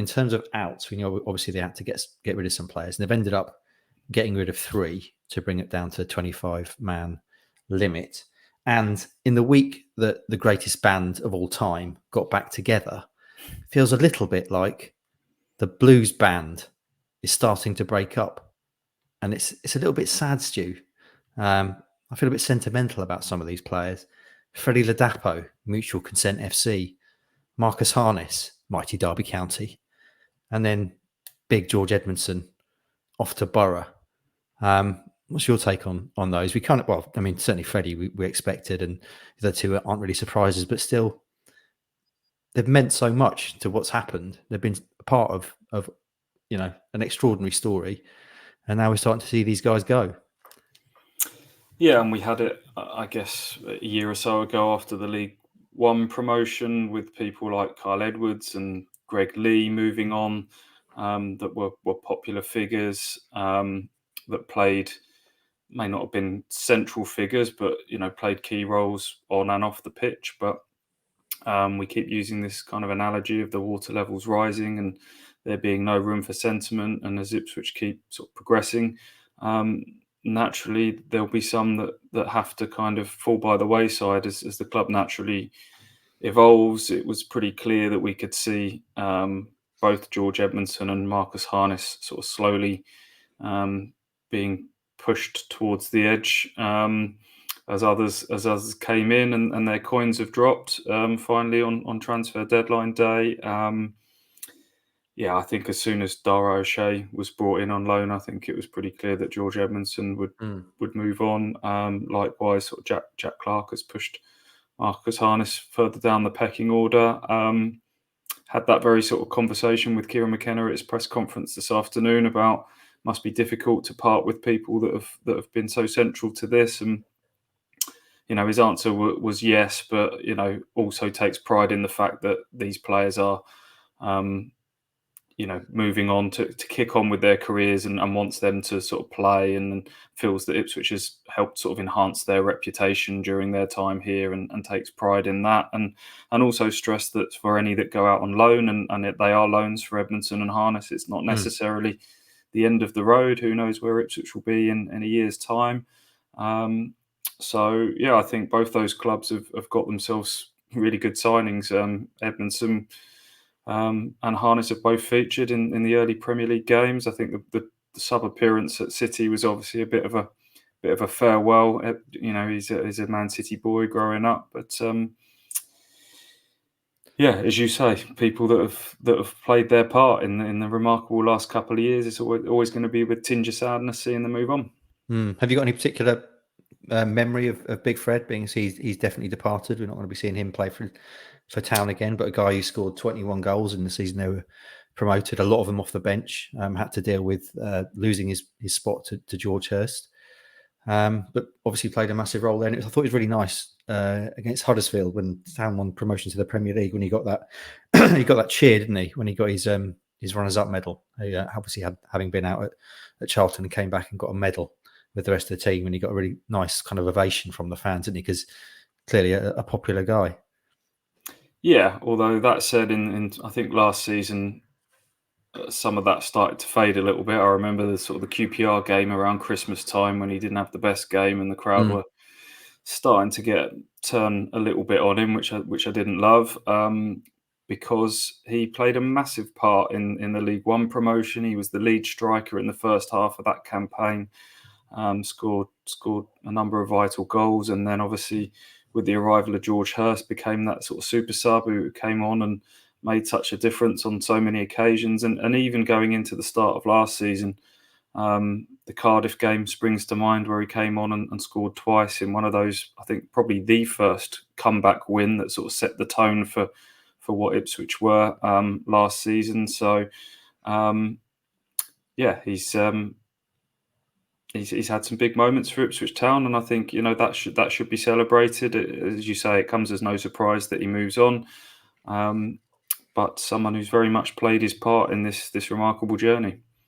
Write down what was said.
in terms of outs, we know obviously they had to get rid of some players, and they've ended up getting rid of 3 to bring it down to a 25-man limit. And in the week that the greatest band of all time got back together, it feels a little bit like the blues band is starting to break up. And it's a little bit sad, Stu. I feel a bit sentimental about some of these players. Freddie Ladapo, Mutual Consent FC. Marcus Harness, Mighty Derby County. And then big George Edmundson off to Borough. What's your take on those? We kind of, well, I mean, certainly Freddie we expected, and the 2 aren't really surprises, but still, they've meant so much to what's happened. They've been a part of an extraordinary story, and now we're starting to see these guys go. Yeah, and we had it, I guess, a year or so ago after the League One promotion, with people like Kyle Edwards and Greg Lee moving on, that were popular figures, that may not have been central figures, but played key roles on and off the pitch. But we keep using this kind of analogy of the water levels rising and there being no room for sentiment, and as Ipswich keep sort of progressing, naturally there'll be some that have to kind of fall by the wayside as the club naturally evolves. It was pretty clear that we could see both George Edmundson and Marcus Harness sort of slowly being pushed towards the edge, as others came in and their coins have dropped finally on transfer deadline day. I think as soon as Dara O'Shea was brought in on loan, I think it was pretty clear that George Edmundson would move on. Likewise, sort of Jack Clark has pushed Marcus Harness further down the pecking order. Had that very sort of conversation with Kieran McKenna at his press conference this afternoon about must be difficult to part with people that have been so central to this, and his answer was yes, but also takes pride in the fact that these players are moving on to kick on with their careers and wants them to sort of play, and feels that Ipswich has helped sort of enhance their reputation during their time here, and takes pride in that, and also stress that for any that go out on loan, and they are loans for Edmundson and Harness, it's not necessarily the end of the road. Who knows where Ipswich will be in a year's time. I think both those clubs have got themselves really good signings. Edmundson and Harness have both featured in the early Premier League games. I think the sub appearance at City was obviously a bit of a farewell. He's a Man City boy growing up, but as you say, people that have played their part in the remarkable last couple of years, it's always going to be with tinge of sadness seeing them move on. Have you got any particular memory of Big Fred, being he's definitely departed? We're not going to be seeing him play for Town again, but a guy who scored 21 goals in the season they were promoted, a lot of them off the bench, had to deal with losing his spot to George Hurst, but obviously played a massive role there. And I thought it was really nice against Huddersfield when Town won promotion to the Premier League, when he got that he got that cheer, didn't he, when he got his runners-up medal. He obviously having been out at Charlton and came back and got a medal with the rest of the team, and he got a really nice kind of ovation from the fans, didn't he? Because clearly a popular guy. Yeah, although that said, in I think last season, some of that started to fade a little bit. I remember the sort of the QPR game around Christmas time when he didn't have the best game, and the crowd were starting to turn a little bit on him, which I didn't love, because he played a massive part in the League One promotion. He was the lead striker in the first half of that campaign. Scored a number of vital goals, and then obviously with the arrival of George Hurst became that sort of super sub who came on and made such a difference on so many occasions. And even going into the start of last season, the Cardiff game springs to mind, where he came on and scored twice in one of those, I think probably the first comeback win that sort of set the tone for what Ipswich were last season. So he's had some big moments for Ipswich Town, and I think that should be celebrated. As you say, it comes as no surprise that he moves on, but someone who's very much played his part in this remarkable journey.